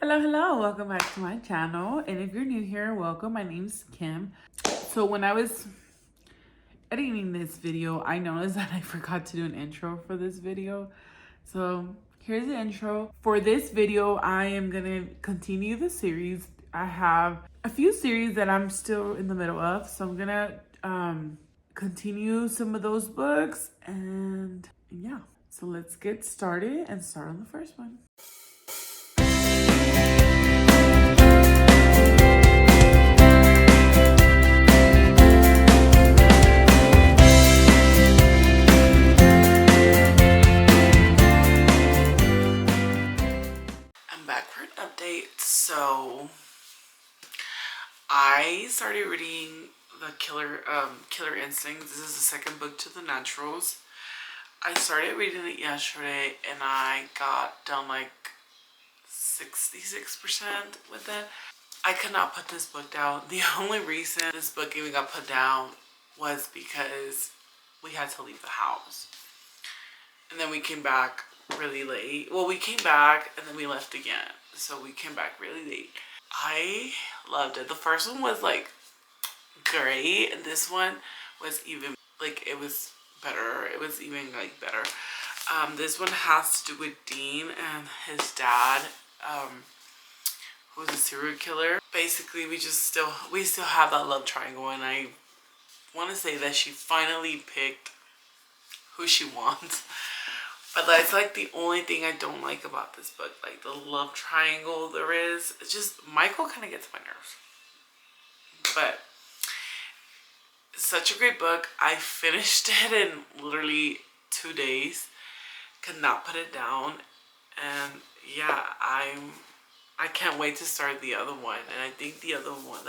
Hello, welcome back to my channel. And if you're new here, welcome. My name's Kim. So when I was editing this video, I noticed that I forgot to do an intro for this video. So here's the intro. For this video, I am gonna continue the series. I have a few series that I'm still in the middle of. So I'm gonna continue some of those books and yeah. So let's get started and start on the first one. I'm back for an update. So I started reading the Killer Instincts. This is the second book to the Naturals. I started reading it yesterday and I got done like 66% with it. I could not put this book down. The only reason this book even got put down was because we had to leave the house. And then we came back really late. Well, we came back and then we left again. So we came back really late. I loved it. The first one was like great. And this one was even like, it was better. It was even like better. This one has to do with Dean and his dad, who's a serial killer. Basically, we still have that love triangle, and I want to say that she finally picked who she wants. But that's like the only thing I don't like about this book. Like the love triangle there is. It's just, Michael kind of gets my nerves. But it's such a great book. I finished it in literally 2 days. Could not put it down. And yeah, I can't wait to start the other one. And I think the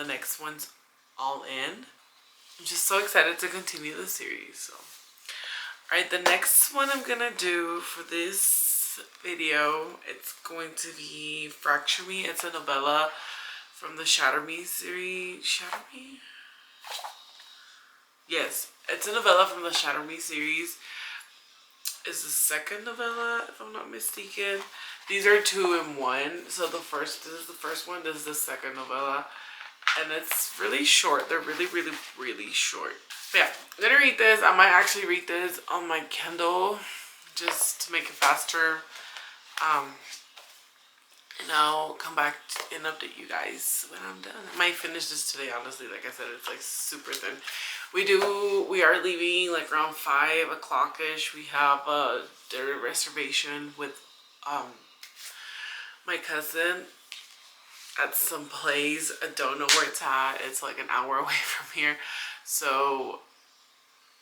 next one's all in. I'm just so excited to continue the series. So. Alright, the next one I'm gonna do for this video, it's going to be Fracture Me. It's a novella from the Shatter Me series. Shatter Me? Yes, it's a novella from the Shatter Me series. It's the second novella, if I'm not mistaken. These are 2 in 1. So this is the first one, this is the second novella. And it's really short. They're really, really, really short. But yeah, I'm gonna read this. I might actually read this on my Kindle just to make it faster. And I'll come back and update you guys when I'm done. I might finish this today, honestly. Like I said, it's like super thin. We are leaving like around 5 o'clock-ish. We have a dinner reservation with my cousin at some place. I don't know where it's at. It's like an hour away from here. So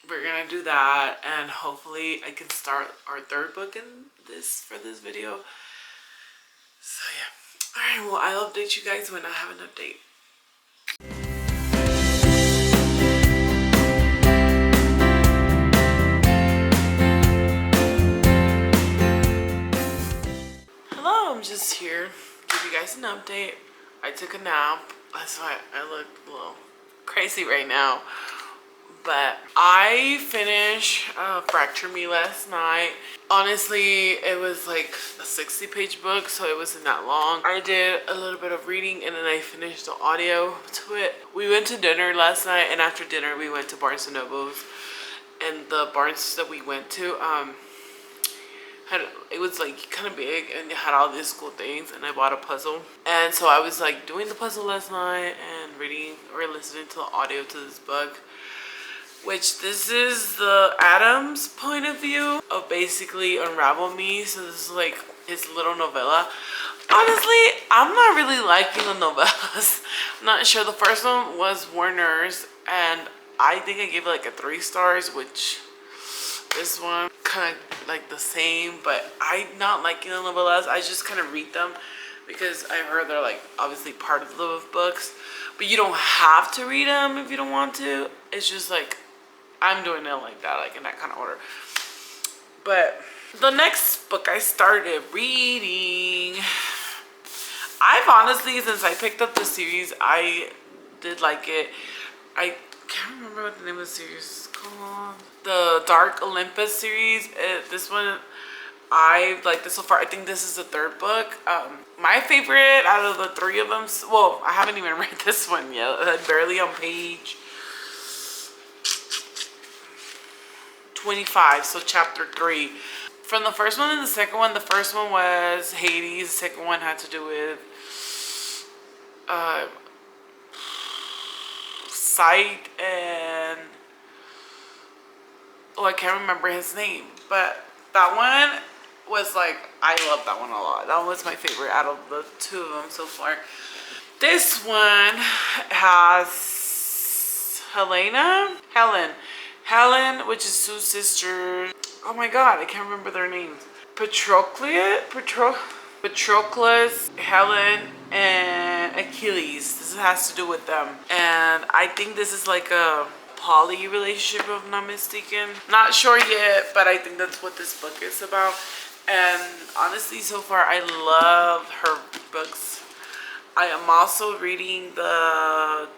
we're gonna do that, and hopefully I can start our third book for this video. So yeah. Alright, well, I'll update you guys when I have an update. Hello, I'm just here to give you guys an update. I took a nap. That's why I look a little crazy right now. But I finished Fracture Me last night. Honestly, it was like a 60-page book, so it wasn't that long. I did a little bit of reading and then I finished the audio to it. We went to dinner last night, and after dinner we went to Barnes & Noble's. And the Barnes that we went to, it was like kind of big and it had all these cool things, and I bought a puzzle. And so I was like doing the puzzle last night and reading or listening to the audio to this book. Which this is the Adam's point of view of basically Unravel Me. So this is like his little novella. Honestly, I'm not really liking the novellas. I'm not sure. The first one was Warner's, and I think I gave it like a 3 stars, which this one kind of like the same. But I'm not liking the novellas. I just kind of read them because I heard they're like obviously part of the books. But you don't have to read them if you don't want to. It's just like I'm doing it like that, like in that kind of order. But the next book I started reading, I've honestly, since I picked up the series, I did like it. I can't remember what the name of the series is called. The Dark Olympus series. This one, I like this so far. I think this is the third book. My favorite out of the three of them. Well, I haven't even read this one yet. I'm barely on page 25, so chapter 3. From the first one and the second one, the first one was Hades. The second one had to do with Sight and I can't remember his name, but that one was like, I love that one a lot. That one was my favorite out of the two of them so far. This one has Helen, which is Sue's sister. Oh my god, I can't remember their names. Patroclus, Helen, and Achilles. This has to do with them. And I think this is like a poly relationship, if I'm not mistaken. Not sure yet, but I think that's what this book is about. And honestly, so far, I love her books. I am also reading the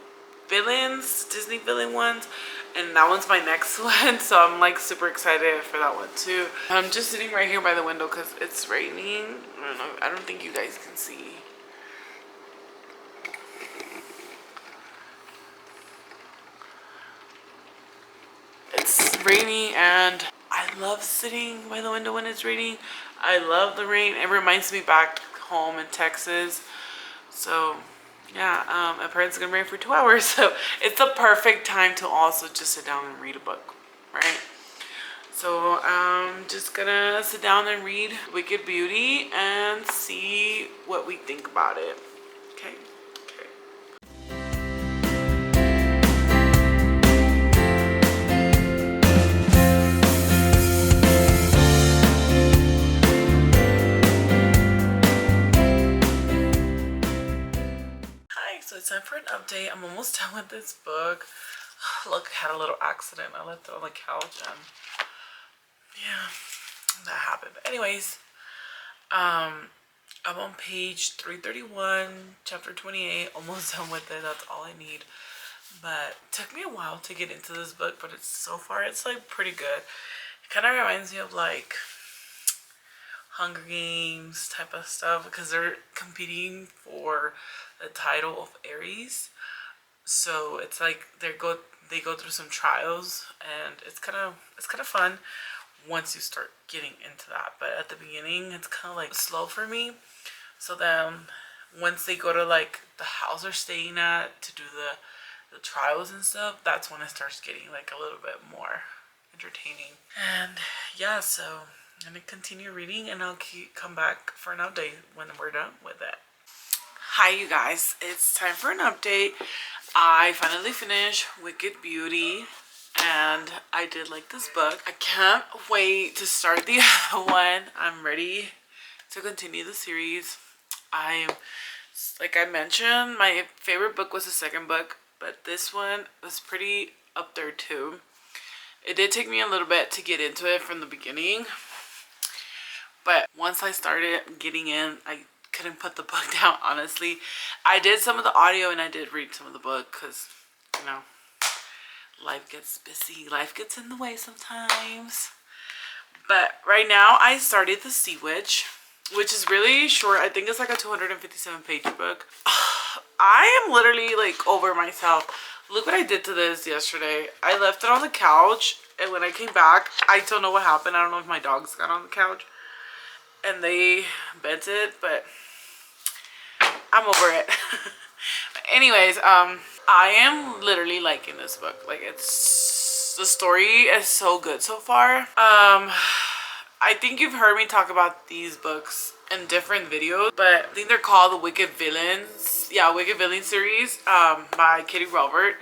villains, Disney villain ones, and that one's my next one, so I'm like super excited for that one too. I'm just sitting right here by the window because it's raining. I don't think you guys can see. It's rainy and I love sitting by the window when it's raining. I love the rain. It reminds me back home in Texas. So yeah, my parents are gonna rain for 2 hours, so it's the perfect time to also just sit down and read a book, right? So I'm just gonna sit down and read Wicked Beauty and see what we think about it. Okay. So it's time for an update. I'm almost done with this book. Look, I had a little accident. I left it on the couch and yeah, that happened. But anyways, I'm on page 331, chapter 28. Almost done with it. That's all I need. But it took me a while to get into this book, but so far it's like pretty good. It kind of reminds me of like Hunger Games type of stuff because they're competing for the title of Aries. So it's like they go through some trials, and it's kind of fun once you start getting into that. But at the beginning, it's kind of like slow for me. So then once they go to like the house they're staying at to do the trials and stuff, that's when it starts getting like a little bit more entertaining. And yeah, so I'm gonna continue reading and I'll come back for an update when we're done with it. Hi you guys, it's time for an update. I finally finished Wicked Beauty and I did like this book. I can't wait to start the other one. I'm ready to continue the series. Like I mentioned, my favorite book was the second book, but this one was pretty up there too. It did take me a little bit to get into it from the beginning, but once I started getting in, I couldn't put the book down, honestly. I did some of the audio and I did read some of the book because, you know, life gets busy. Life gets in the way sometimes. But right now I started The Sea Witch, which is really short. I think it's like a 257 page book. I am literally like over myself. Look what I did to this yesterday. I left it on the couch and when I came back, I don't know what happened. I don't know if my dogs got on the couch and they bent it, but I'm over it. Anyways, I am literally liking this book. Like the story is so good so far. I think you've heard me talk about these books in different videos, but I think they're called the Wicked Villains. Yeah, Wicked Villain series by Katie Robert.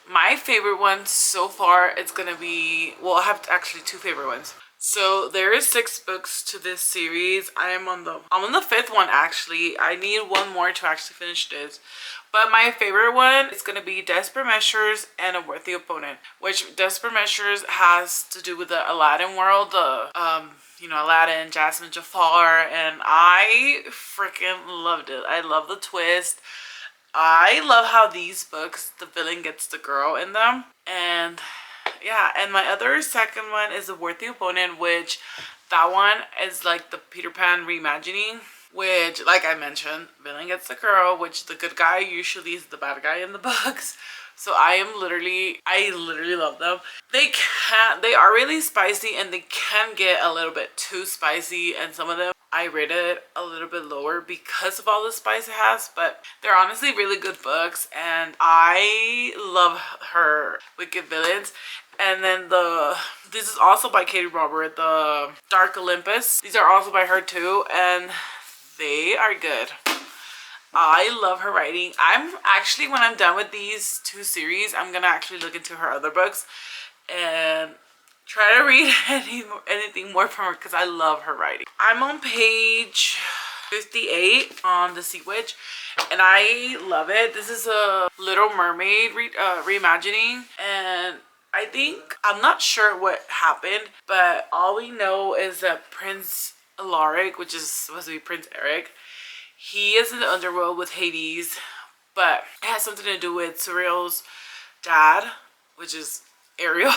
My favorite one so far, it's gonna be, well, I have actually two favorite ones. So there is 6 books to this series. I'm on the 5th one actually. I need one more to actually finish this. But my favorite one is going to be Desperate Measures and A Worthy Opponent, which Desperate Measures has to do with the Aladdin world, you know, Aladdin, Jasmine Jafar, and I freaking loved it. I love the twist. I love how these books, the villain gets the girl in them. And yeah, and my other second one is A Worthy Opponent, which That one is like the Peter Pan reimagining, which, like I mentioned, villain gets the girl, which the good guy usually is the bad guy in the books. So I literally love them. They are really spicy, and they can get a little bit too spicy, and some of them I rated a little bit lower because of all the spice it has, but they're honestly really good books, and I love her Wicked Villains. And then this is also by Katie Robert, the Dark Olympus. These are also by her too, and they are good. I love her writing. I'm actually, when I'm done with these two series, I'm gonna actually look into her other books and try to read anything more from her, because I love her writing. I'm on page 58 on The Sea Witch, and I love it. This is a Little Mermaid reimagining, and I think, I'm not sure what happened, but all we know is that Prince Alaric, which is supposed to be Prince Eric, he is in the underworld with Hades, but it has something to do with Surreal's dad, which is Ariel.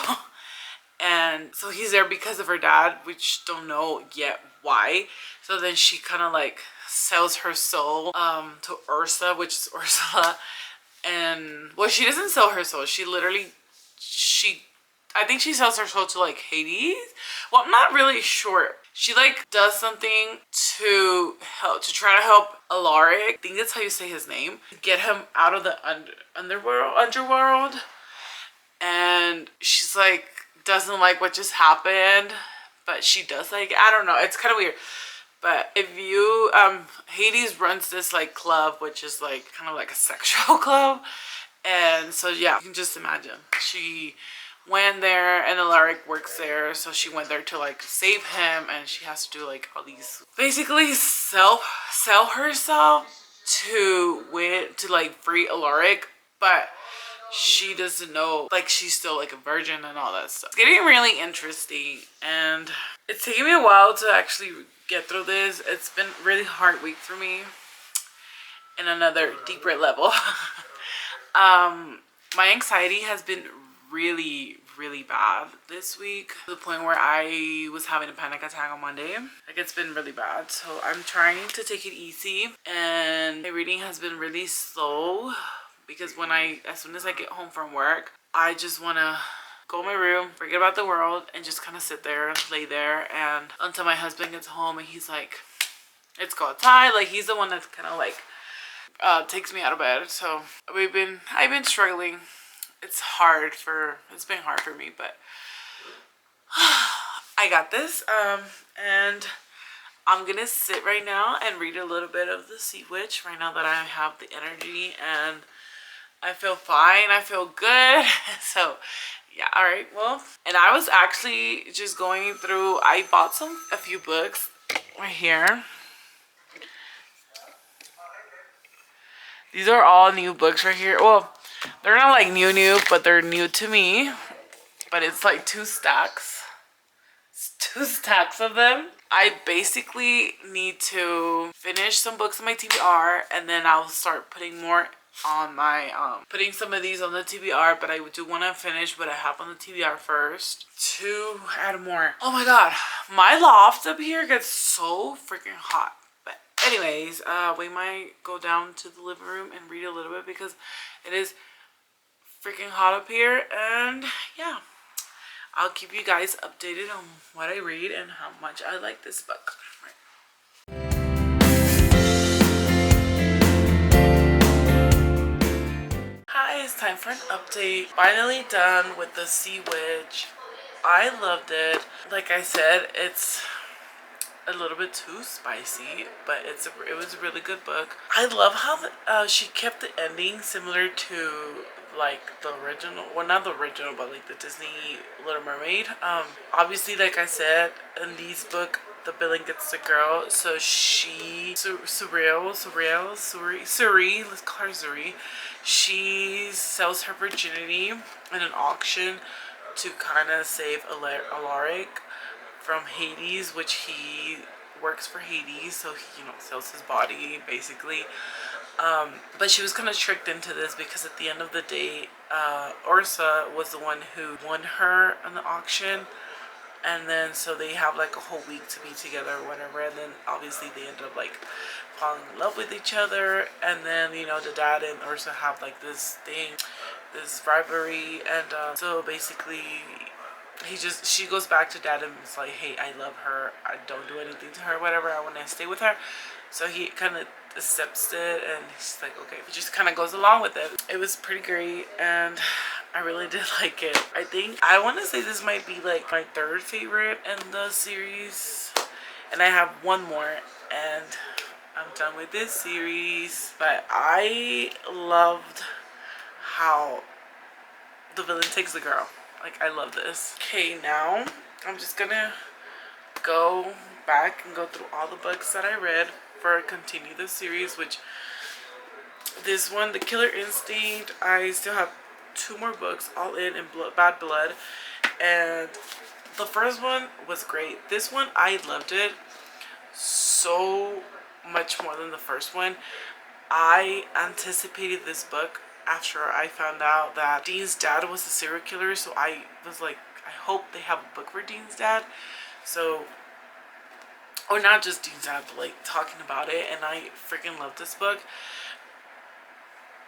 And so he's there because of her dad, which don't know yet why. So then she kind of like sells her soul to Ursa, which is Ursula. And well, she doesn't sell her soul. I think she sells her soul to like Hades. Well, I'm not really sure. She like does something to try to help Alaric, I think that's how you say his name, get him out of the underworld. And she's like, doesn't like what just happened, but she does like, I don't know, it's kind of weird. But if you Hades runs this like club, which is like kind of like a sexual club, and so yeah, you can just imagine she went there, and Alaric works there, so she went there to like save him, and she has to do like all these, basically sell herself to like free Alaric, but she doesn't know, like she's still like a virgin and all that stuff. It's getting really interesting, and it's taking me a while to actually get through this. It's been a really hard week for me in another deeper level. My anxiety has been really bad this week, to the point where I was having a panic attack on Monday. Like, it's been really bad, so I'm trying to take it easy, and my reading has been really slow, because as soon as I get home from work, I just want to go in my room, forget about the world, and just kind of sit there and lay there, and until my husband gets home and he's like, let's go outside. Like, he's the one that's kind of like takes me out of bed. So I've been struggling. It's been hard for me, but I got this. And I'm gonna sit right now and read a little bit of The Sea Witch right now that I have the energy, and I feel fine. I feel good. So yeah, all right, well, and I was actually just going through, I bought a few books right here. These are all new books right here. Well, they're not like new, but they're new to me. But it's like 2 stacks. It's 2 stacks of them. I basically need to finish some books on my TBR, and then I'll start putting more on my, putting some of these on the TBR, but I do want to finish what I have on the TBR first to add more. Oh my god, my loft up here gets so freaking hot. But anyways, we might go down to the living room and read a little bit, because it is freaking hot up here. And yeah, I'll keep you guys updated on what I read and how much I like this book. Hi, it's time for an update. Finally done with The Sea Witch. I loved it. Like I said, it's a little bit too spicy, but it was a really good book. I love how she kept the ending similar to like the original, well, not the original, but like the Disney Little Mermaid. Obviously, like I said, in these book, the villain gets the girl, so Suri, let's call her Suri, she sells her virginity in an auction to kind of save Alaric from Hades, which he works for Hades, so he, sells his body basically. But she was kind of tricked into this, because at the end of the day, Ursa was the one who won her in the auction, And then so they have like a whole week to be together or whatever, and then obviously they end up like falling in love with each other. And then, you know, the dad and Ursa have like this thing, this rivalry. And so basically she goes back to dad and is like, hey, I love her, I don't do anything to her, whatever, I want to stay with her. So he kind of accepts it, and he's like, okay. He just kind of goes along with it. It was pretty great, and I really did like it. I think I want to say this might be like my third favorite in the series, and I have one more, and I'm done with this series. But I loved how the villain takes the girl. Like, I love this. Okay, now I'm just gonna go back and go through all the books that I read for continue the series, which this one, The Killer Instinct, I still have 2 more books, All In and Bad Blood. And the first one was great. This one, I loved it so much more than the first one. I anticipated this book after I found out that Dean's dad was a serial killer, so I was like, I hope they have a book for Dean's dad. So, or not just Dean's dad, but like talking about it, and I freaking love this book.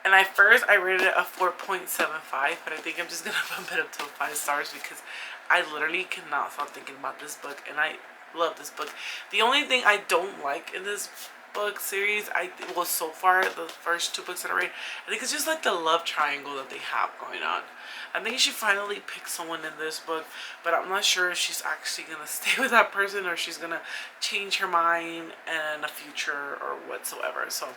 And at first I rated it a 4.75, but I think I'm just gonna bump it up to 5 stars because I literally cannot stop thinking about this book, and I love this book. The only thing I don't like in this book series, well, so far the first 2 books that I read, I think it's just like the love triangle that they have going on. I think she finally picked someone in this book, but I'm not sure if she's actually gonna stay with that person or she's gonna change her mind in the future or whatsoever. So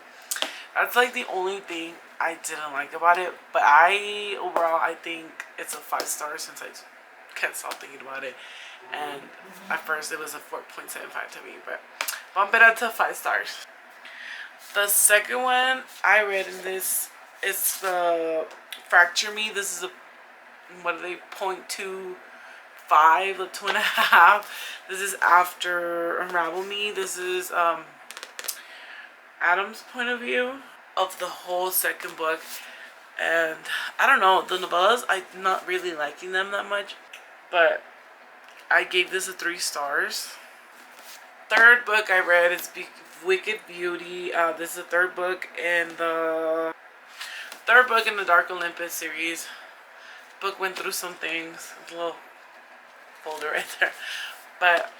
that's like the only thing I didn't like about it. But overall I think it's a 5 stars since I can't stop thinking about it. And at first it was a 4.75 to me, but bump it up to 5 stars. The second one I read in this is the Fracture Me. This is a, what are they, 0.25, a 2.5. This is after Unravel Me. This is Adam's point of view of the whole second book. And I don't know, the novellas, I'm not really liking them that much, but I gave this a 3 stars. Third book I read is Wicked Beauty. This is the third book in the Dark Olympus series. Book went through some things. A little folder right there. But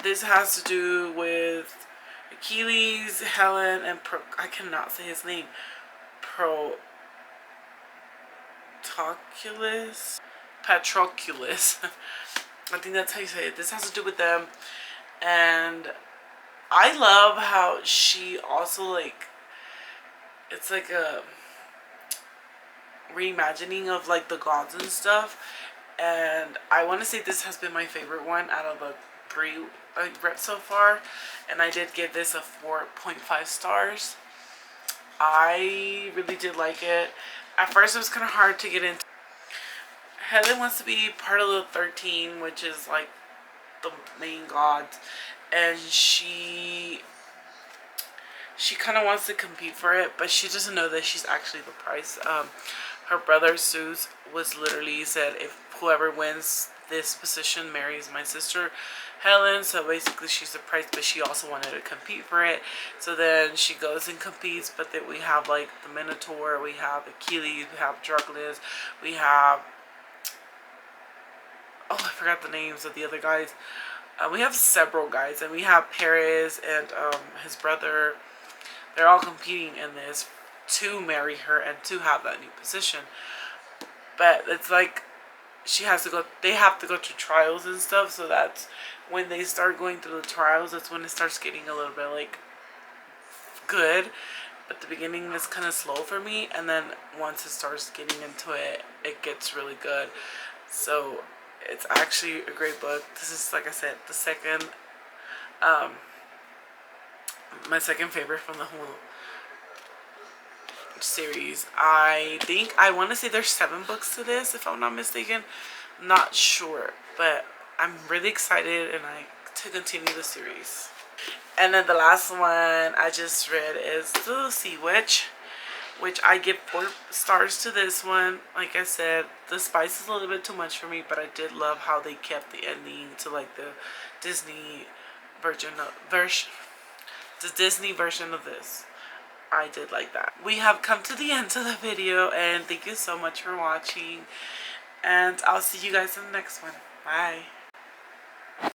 this has to do with Achilles, Helen, and I cannot say his name. Patroclus. I think that's how you say it. This has to do with them. And I love how she also, like, it's like a reimagining of like the gods and stuff. And I want to say this has been my favorite one out of the 3 I've read so far. And I did give this a 4.5 stars. I really did like it. At first it was kind of hard to get into. Helen wants to be part of the 13, which is like the main gods, and she kind of wants to compete for it, but she doesn't know that she's actually the prize. Her brother Zeus was literally said, if whoever wins this position marries my sister Helen, so basically she's the prize, but she also wanted to compete for it. So then she goes and competes, but then we have like the Minotaur, we have Achilles, we have Patroclus, we have, oh, I forgot the names of the other guys. We have several guys, and we have Paris and his brother. They're all competing in this to marry her and to have that new position. But it's like they have to go to trials and stuff, so that's when they start going through the trials, that's when it starts getting a little bit like good. But the beginning is kind of slow for me, and then once it starts getting into it, it gets really good. So it's actually a great book. This is, like I said, the second, my second favorite from the whole series. I want to say there's 7 books to this, if I'm not mistaken. Not sure, but I'm really excited to continue the series. And then the last one I just read is The Sea Witch. which I give 4 stars to this one. Like I said, the spice is a little bit too much for me, but I did love how they kept the ending to like the Disney the Disney version of this. I did like that. We have come to the end of the video, and thank you so much for watching, and I'll see you guys in the next one. Bye.